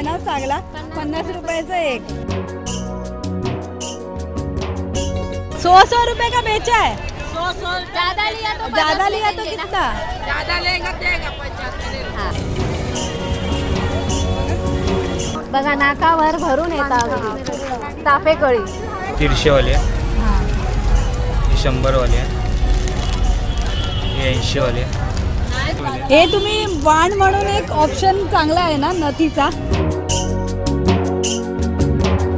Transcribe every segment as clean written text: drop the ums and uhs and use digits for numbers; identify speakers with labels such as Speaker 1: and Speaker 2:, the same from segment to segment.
Speaker 1: आहे ना चांगला 50 रुपयाचा एक। 100 रुपए का बेचा है।
Speaker 2: 100
Speaker 1: ज्यादा लिया तो कितना?
Speaker 2: ज्यादा लेगा देगा 75।
Speaker 3: बघा नाकावर भरून येतात चाफेकळी।
Speaker 4: 150 वाले, 100 वाले, 80 वाले।
Speaker 1: हे तुम्ही वाण म्हणून एक ऑप्शन चांगला आहे ना नथीचा।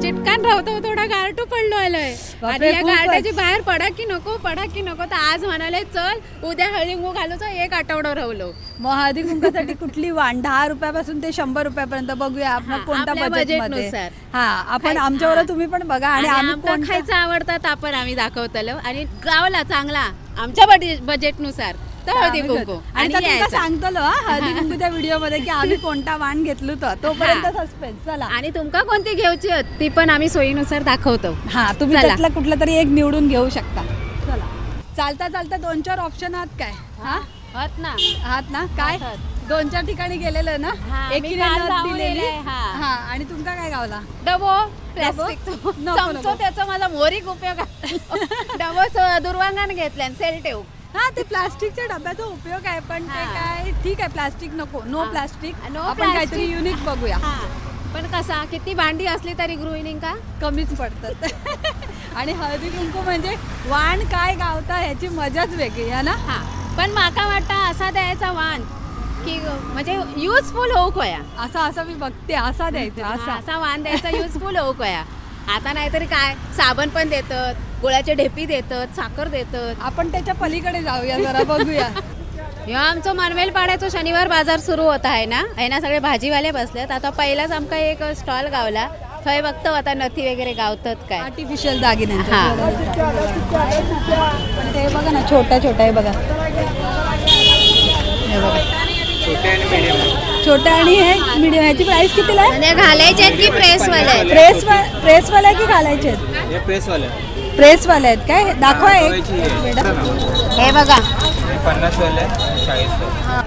Speaker 3: चिटकान राहतो थोडा गारटू पडलो आलोय आणि या गारट्याची बाहेर पडा की नको तर आज म्हणाले चल उद्या हळदी कुंकू घालूचं एक आठवडा राहलो।
Speaker 1: मग हळदी कुंकासाठी कुठली वाण 10 रुपयापासून ते 100 रुपयापर्यंत बघूया आपण कोणता बजेट मध्ये। हा आपण आमच्यावर तुम्ही पण बघा आणि आम्ही कोण
Speaker 3: खायचं आवडतात आपण आम्ही दाखवतलो आणि गावला चांगला आमच्या बजेट नुसार तर हळदी कुंकू
Speaker 1: आणि तुमका सांगतलो हळदी कुंकूच्या व्हिडिओ मध्ये की आम्ही कोणता वाण घेतलो तर तोपर्यंत सस्पेन्स। चला
Speaker 3: आणि तुमका कोणती घ्यायची ती पण आम्ही सोयीनुसार दाखवतो।
Speaker 1: हा तुम्ही त्यातला कुठला तरी एक निवडून घेऊ शकता। चला चालता चालता 2-4 ऑप्शन आहात काय? हा आहात ना काय 2-4 ठिकाणी गेलेलं ना एकीने नथ दिलेली। हा आणि तुमका काय गावला?
Speaker 3: डबो प्लास्टिक चमचो त्याचा माझा मोरीक उपयोग आहे। डबो दुर्वांगान घेतल्या सेल ठेवू।
Speaker 1: हा ते प्लास्टिकच्या डब्याचा उपयोग आहे पण ते काय ठीक आहे प्लास्टिक नको नो प्लास्टिक आपण काहीतरी युनिक बघूया।
Speaker 3: पण कसा किती भांडी असली तरी गृहिणींका कमीच
Speaker 1: पडतात आणि हळदी कुंकू म्हणजे वाण काय गावता ह्याची मजाच वेगळी आहे ना।
Speaker 3: पण माका वाटतं असा द्यायचा वाण की म्हणजे युजफुल होऊ कया
Speaker 1: असा मी बघते असा द्यायचा
Speaker 3: असा वाण द्यायचा युजफुल होऊ कया। आता नाहीतरी काय साबण पण देतात गुळाचे ढेपी देतात साखर देतात
Speaker 1: आपण त्याच्या पलीकडे जाऊया जरा बघूया।
Speaker 3: ह्यो आमचं मनवेल पाड्याचं शनिवार बाजार सुरू होत आहे ना सगळे भाजीवाले बसलेत। आता पहिलाच आमका एक स्टॉल गावला थंय बघतो आता नथी वगैरे गावतात काय
Speaker 1: आर्टिफिशियल दागिने। ते बघा ना छोटा आहे बघा छोटा आणि हे मीडियम ह्याची प्राइस कितीला आहे?
Speaker 3: म्हणजे घालायचे आहेत की प्रेसवाले?
Speaker 1: प्रेसवाले की घालायचे आहेत? प्रेसवाले आहेत काय दाखवा एक।
Speaker 3: हे बघा
Speaker 4: 50 वाले 40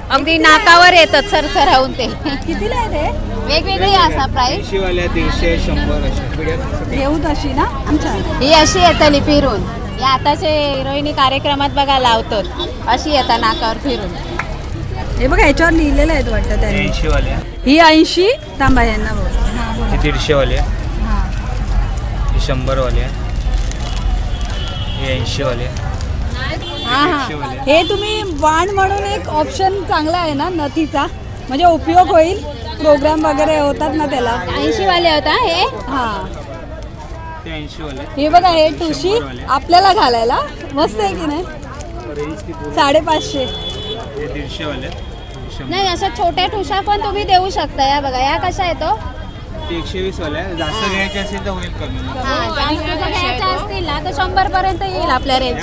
Speaker 3: अगदी नाकावर येतात सरसरावून ते
Speaker 1: कितीला आहे ते?
Speaker 3: वेगवेगळी असा प्राइस
Speaker 4: 80 वाले 150 100
Speaker 1: घेऊ तशी ना आमच्या
Speaker 3: ही अशी येतली फिरून या आताचे हिरोईनी कार्यक्रमात बघा लावतात अशी येतात नाकावर फिरून।
Speaker 1: हे बघा याच्यावर लिहिलेलं आहे वाटतं त्याने
Speaker 4: 80 वाले
Speaker 1: ही 80 थांबा यांना बघ
Speaker 4: 150 वाले 100 वाले 80 वाले।
Speaker 1: हे तुम्ही वाण म्हणून एक ऑप्शन चांगला आहे ना नथीचा म्हणजे उपयोग होईल प्रोग्राम वगैरे होतात ना त्याला।
Speaker 3: 80 वाले होता हे
Speaker 4: ते 80 वाले।
Speaker 1: हे बघा हे ठुशी आपल्याला घालायला मस्त आहे की नाही 550।
Speaker 4: हे 150 वाले
Speaker 3: नाही अशा छोट्या ठुशा पण तुम्ही देऊ शकता। या बघा या कशा येतो
Speaker 4: 120 वाले जास्त घ्यायचे असेल तर होईल कमी।
Speaker 3: घ्यायच्या असतील ना तर 100 पर्यंत येईल आपल्या रेंज।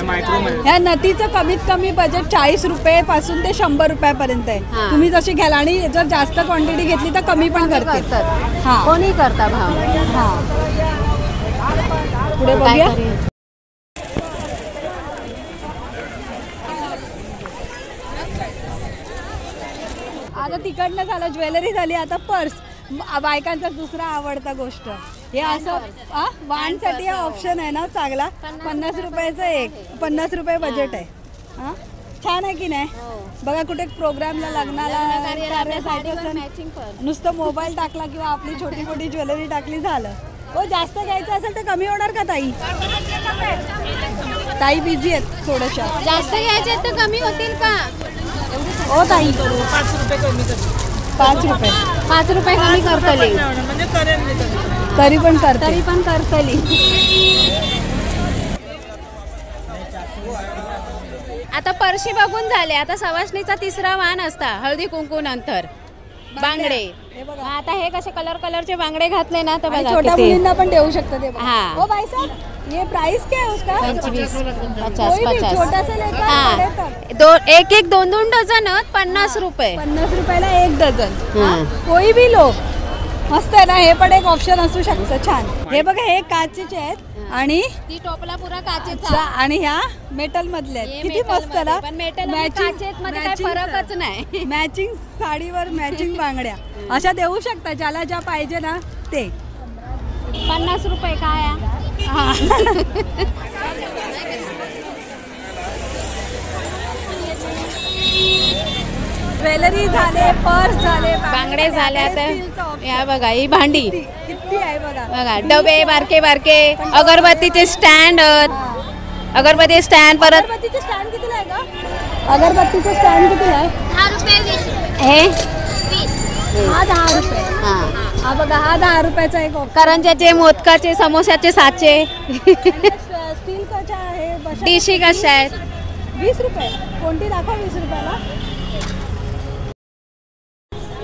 Speaker 1: ह्या नथीचं कमीत कमी बजेट 40 रुपये पासून ते 100 रुपयापर्यंत आहे। तुम्ही जशी घ्याल आणि जर जास्त क्वांटिटी घेतली तर कमी पण करतात
Speaker 3: कोणी करता भाव।
Speaker 1: पुढे बघूया आता तिकडनं झालं ज्वेलरी झाली आता पर्स बायकांचा दुसरा आवडता गोष्ट हे असं वाणसाठी हा ऑप्शन आहे ना चांगला 50 रुपयाचा एक 50 रुपये बजेट आहे। छान आहे की नाही बघा कुठे प्रोग्रामला लग्नाला नुसतं मोबाईल टाकला किंवा आपली छोटी मोठी ज्वेलरी टाकली झालं। हो जास्त घ्यायचं असेल तर कमी होणार का ताई बिझी आहेत थोड्याशा
Speaker 3: जास्त घ्यायचे तर कमी होतील का?
Speaker 1: हो ताई
Speaker 2: 5 रुपये कमी कर
Speaker 1: 5 रुपये
Speaker 3: 5 रुपये कमी करतली
Speaker 2: म्हणजे करेन
Speaker 1: तरी पण
Speaker 3: करतली। आता पर्शी बघून झाले आता सवासणीचा तिसरा वाण असता हळदी कुंकू नंतर बांगडे। आता हे कसे कलरचे बांगडे घातले ना तर
Speaker 1: छोट्या मुलींना पण देऊ शकता ते।
Speaker 3: हाँ
Speaker 1: ओ भाई साहब ये प्राइस क्या है उसका?
Speaker 3: 25 50
Speaker 1: छोटा सा लेकर
Speaker 3: हाँ एक 2 डझन 50 रुपये
Speaker 1: 50 रुपयाला एक डझन कोई भी लो मस्त आहे ना, हे पण एक ऑप्शन असू शकतं छान. हे बघा हे काचेचे आहेत आणि
Speaker 3: ती टोपला पुरा
Speaker 1: अच्छा,
Speaker 3: काचेचा
Speaker 1: आणि ह्या मेटल मधल्या आहेत.
Speaker 3: हे
Speaker 1: किती
Speaker 3: metal
Speaker 1: मस्त
Speaker 3: मध्ये,
Speaker 1: ना.
Speaker 3: पण मेटल आणि काचेत मध्ये काय फरकच नाही.
Speaker 1: मॅचिंग साडीवर मॅचिंग बांगड्या अशा देऊ शकता, ज्याला ज्या पाहिजे ना ते.
Speaker 3: 50 रुपये काय आहे?
Speaker 1: हा. ज्वेलरी झाले, पर्स झाले,
Speaker 3: बांगडे झाले.
Speaker 1: स्टीलचं
Speaker 3: आता
Speaker 1: option.
Speaker 3: या बघा ही भांडी
Speaker 1: किती आहे बघा.
Speaker 3: बघा, डबे बारके बारके, अगरबत्तीचे स्टँड, अगरबत्ती स्टँड, परत
Speaker 1: अगरबत्तीचे स्टँड कितीला आहे का? अगरबत्तीचे स्टँड कितीला आहे?
Speaker 5: 10 रुपये 20 रुपये
Speaker 3: हे
Speaker 5: 20
Speaker 1: हा 10 रुपये.
Speaker 3: हा.
Speaker 1: हा बघा, हा 10 रुपयाचा एक option.
Speaker 3: करंजाचे, मोदकाचे, समोसाचे साचे.
Speaker 1: स्टीलचा आहे बशा.
Speaker 3: डिशी कशा आहेत?
Speaker 1: 20 रुपये. कोणती दाखवा 20 रुपयाला.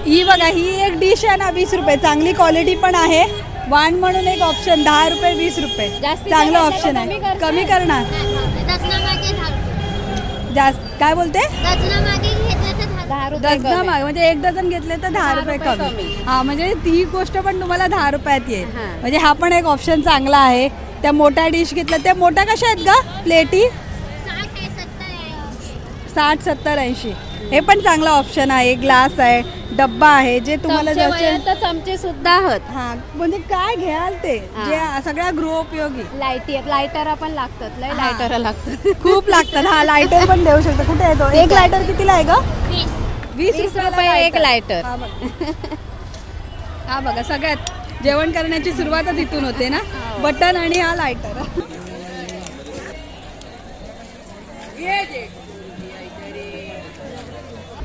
Speaker 1: ही बघा, ही एक डिश आहे ना 20 रुपये. चांगली क्वालिटी पण आहे. वाण म्हणून एक ऑप्शन 10 रुपये 20 रुपये.
Speaker 3: जास्तीचं
Speaker 1: चांगलं
Speaker 3: घेतलं तर
Speaker 1: ऑप्शन
Speaker 3: कमी
Speaker 1: आहे.
Speaker 3: करताय?
Speaker 1: कमी करणार
Speaker 5: दसना मागे 10 रुपये
Speaker 1: जास्त. काय बोलते?
Speaker 5: दसना मागे घेतलं तर
Speaker 3: 10 रुपये
Speaker 1: डझना
Speaker 3: कमी.
Speaker 1: माग म्हणजे एक डझन घेतले तर 10 रुपये
Speaker 3: रुपये
Speaker 1: कमी.
Speaker 3: कमी.
Speaker 1: हा म्हणजे ती गोष्ट पण तुम्हाला 10 रुपयात येईल.
Speaker 3: हा.
Speaker 1: म्हणजे हा पण एक ऑप्शन चांगला आहे. त्या मोठ्या डिश घेतल्या, त्या मोठ्या कशा आहेत का प्लेटी?
Speaker 5: 60 आहे 70 आहे
Speaker 1: 60 70 80. हे पण चांगला ऑप्शन आहे. ग्लास आहे, डब्बा आहे, जे तुम्हाला
Speaker 3: चमचे
Speaker 1: जसे.
Speaker 3: वयात तर चमचे सुद्धा आहोत.
Speaker 1: हा म्हणजे काय घ्याल ते,
Speaker 3: हा.
Speaker 1: जे सगळ्या गृहोपयोगी
Speaker 3: लायटर पण लागतात, लय
Speaker 1: हा.
Speaker 3: लायटर लागतात.
Speaker 1: खूप लागतात. हा लायटर पण देऊ शकतो. कुठे आहे तो? एक लायटर कितीला आहे का? 20
Speaker 3: 20 रुपये एक लायटर.
Speaker 1: हा बघा. हा बघा, सगळ्यात जेवण करण्याची सुरुवातच इथून होते ना. बटन आणि हा लायटर.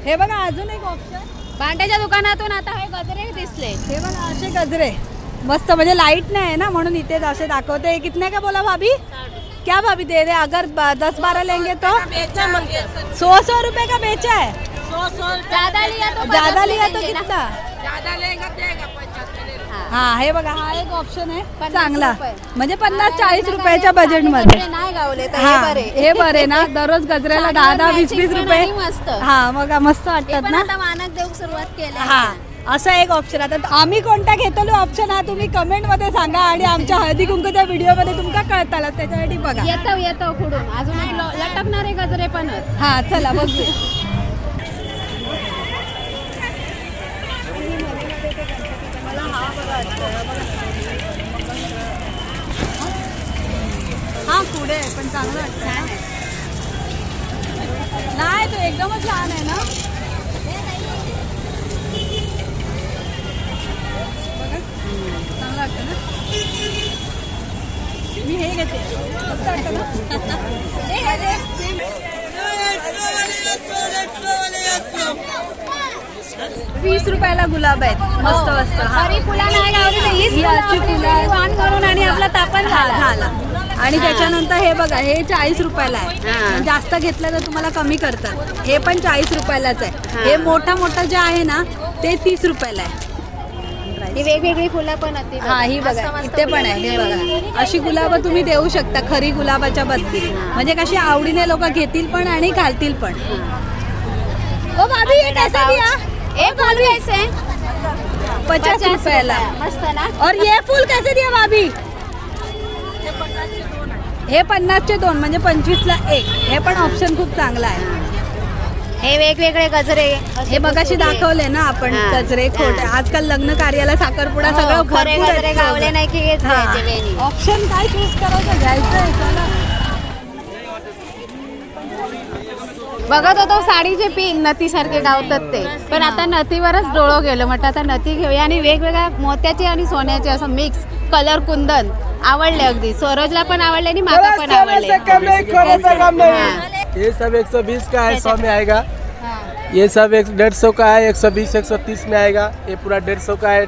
Speaker 1: हे बघा अजून एक ऑप्शन.
Speaker 3: भांड्याच्या दुकानातून आता हे गजरे दिसले.
Speaker 1: हे बघा असे गजरे मस्त, म्हणजे लाईट नाही आहे ना म्हणून इथे असे दाखवते. कितने का बोला भाभी? क्या भाभी दे रहे? अगर 10-12 लेंगे तो
Speaker 2: बेचा मंगे
Speaker 1: 100 रुपए का बेचा है.
Speaker 2: 100
Speaker 3: ज्यादा लिया तो
Speaker 1: ज्यादा
Speaker 3: 50
Speaker 1: लिया तो
Speaker 3: देंगे ना.
Speaker 1: कितना?
Speaker 2: ज्यादा लेगा देगा 75
Speaker 1: हा हे बघा, हा एक ऑप्शन आहे
Speaker 3: 50
Speaker 1: चांगला.
Speaker 3: रुपये.
Speaker 1: म्हणजे 50-40 रुपयाच्या बजेट मध्ये.
Speaker 3: गजरे नाही गावले तर
Speaker 1: हा
Speaker 3: हे बरे.
Speaker 1: हे बरे ना. दररोज गजऱ्याला 10-10 20-20
Speaker 3: matching पण
Speaker 1: रुपये.
Speaker 3: आणि मस्त.
Speaker 1: हा बघा मस्त
Speaker 3: हे
Speaker 1: वाटतात
Speaker 3: पण
Speaker 1: ना.
Speaker 3: आता मानक देऊ सुरुवात केली.
Speaker 1: हा असा एक ऑप्शन. आता आम्ही कोणता घेतलो ऑप्शन हा तुम्ही कमेंट मध्ये सांगा आणि आमच्या हळदी कुंकूच्या व्हिडिओ मध्ये तुमका कळताल, त्याच्यासाठी बघा.
Speaker 3: येतो पुढून अजून एक लटकणारे गजरे पण आहेत.
Speaker 1: हा चला बघूया. हा पुढे आहे पण चांगलं वाटतं. नाही तो एकदमच लहान आहे ना. बघा चांगलं वाटतं ना. मी हे घेते. मस्त वाटतं ना. हे घे. 20 रुपयाला गुलाब आहेत. मस्त मस्त. हा.
Speaker 3: हरी फुला नाही गावली तर हीच
Speaker 1: ही
Speaker 3: फुलं
Speaker 1: आजची
Speaker 3: होती,
Speaker 1: फुलं आहेत.
Speaker 3: वाण करून आणि आपला तापण झाला.
Speaker 1: झाला. आणि त्याच्यानंतर हे बघा, हे 40 रुपयाला आहे.
Speaker 3: हा.
Speaker 1: जास्त घेतलं तर तुम्हाला कमी करतात. हे पण 40 रुपयालाच आहे.
Speaker 3: हा.
Speaker 1: हे मोठा जे आहे ना ते 30 रुपयाला आहे.
Speaker 3: ही वेगवेगळी फुलं पण होती.
Speaker 1: हा ही बघा, इथे पण आहे. हे बघा, अशी गुलाबं तुम्ही देऊ शकता खरी गुलाबाच्या बदली. म्हणजे कशी आवडीने लोक घेतील पण आणि घालतील पण. ओ भाभी ये कैसे दिया?
Speaker 3: एक फूल कैसे?
Speaker 1: 50 रुपयाला.
Speaker 3: मस्त ना.
Speaker 1: और ये फूल कैसे दिया भाभी? हे 50चे 2 म्हणजे 25ला 1. हे पण ऑप्शन खूप चांगला आहे.
Speaker 3: हे वेगवेगळे गजरे
Speaker 1: हे मगाशी दाखवले ना आपण
Speaker 3: हा.
Speaker 1: गजरे खोटे. आजकाल लग्न कार्याला साखरपुडा सगळं
Speaker 3: हो, खरे
Speaker 1: भरपूर
Speaker 3: गजरे गावले नाही की हेच घ्यायचे वेणी.
Speaker 1: ऑप्शन काय चूज करायचं घ्यायचं. चला
Speaker 3: बघत होतो साडीचे पिन नथीसारखे गावतात ते, पण आता नथीवरच डोळं गेलं. म्हटलं आता नथी घेऊया आणि वेगवेगळ्या मोत्याचे आणि सोन्याचे असं मिक्स कलर कुंदन आवडले. अगदी सरोजला पण आवडले आणि माका पण आवडले. हाँ.
Speaker 6: ये सब 120 का है, 100 में आएगा. ये सब 150 का है, 120 130 में आएगा. ये पूरा 150 का है.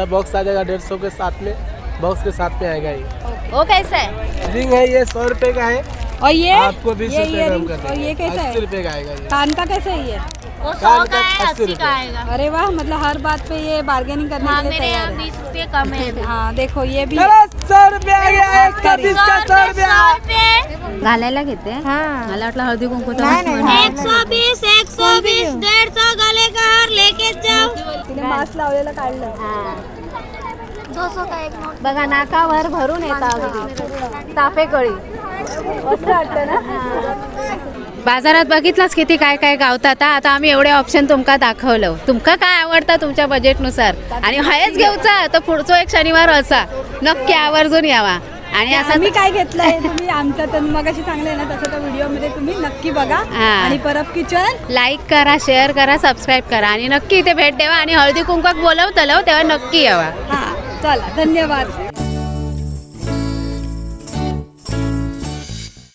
Speaker 6: बॉक्स आ जाएगा 150 के साथ में. बॉक्स के साथ में आएगा ये.
Speaker 3: वो कैसा है?
Speaker 6: रिंग है ये 100 रुपए का है.
Speaker 1: और ये
Speaker 6: आपको 20
Speaker 1: ये
Speaker 6: रुपए कम
Speaker 1: earrings,
Speaker 6: कर
Speaker 1: और ये
Speaker 6: देंगे.
Speaker 1: कैसा
Speaker 6: 80
Speaker 1: है?
Speaker 6: रुपए का आएगा ये.
Speaker 1: कान का कैसे है ये?
Speaker 5: वो
Speaker 6: कान
Speaker 5: 100 का है
Speaker 6: 80
Speaker 5: 80
Speaker 6: रुपए.
Speaker 5: का आएगा.
Speaker 1: अरे वाह, मतलब हर बात पे ये बार्गेनिंग करने
Speaker 5: हाँ
Speaker 1: के लिए
Speaker 5: मेरे यहाँ
Speaker 1: तैयार है.
Speaker 5: 20 रुपये कम है.
Speaker 1: हाँ देखो ये भी
Speaker 6: चलो 100 रुपए आ गया. 120 का 100 रुपया.
Speaker 3: घालायला घेते. मला वाटलं हळदी कुंकू
Speaker 5: 120 120 150 गले का हार लेके जाओ.
Speaker 1: तिने मास्क लावलेलं काढलं.
Speaker 5: 200 का एक नोट
Speaker 3: बघा नाकावर भरून येतं अगदी तापेकळी.
Speaker 1: मस्त वाटतं ना.
Speaker 3: बाजारात बघितलास किती काय काय गावतात. आता आम्ही एवढे ऑप्शन तुमका दाखवलं. तुमका काय आवडतं तुमच्या बजेटनुसार आणि हेच घेऊचा तर पुढचं एक शनिवार असा नक्की आवर्जून यावा. आणि असं
Speaker 1: आम्ही काय घेतलंय तुम्ही आमचा तर मग अशी चांगलं आहे ना तसं त्या व्हिडिओ मध्ये तुम्ही नक्की बघा.
Speaker 3: हा.
Speaker 1: आणि परब किचन
Speaker 3: लाईक करा, शेअर करा, सबस्क्राईब करा आणि नक्की इथे भेट द्यावा आणि हळदी कुंकवाक बोलवतलं तेव्हा नक्की यावा.
Speaker 1: हा चला धन्यवाद.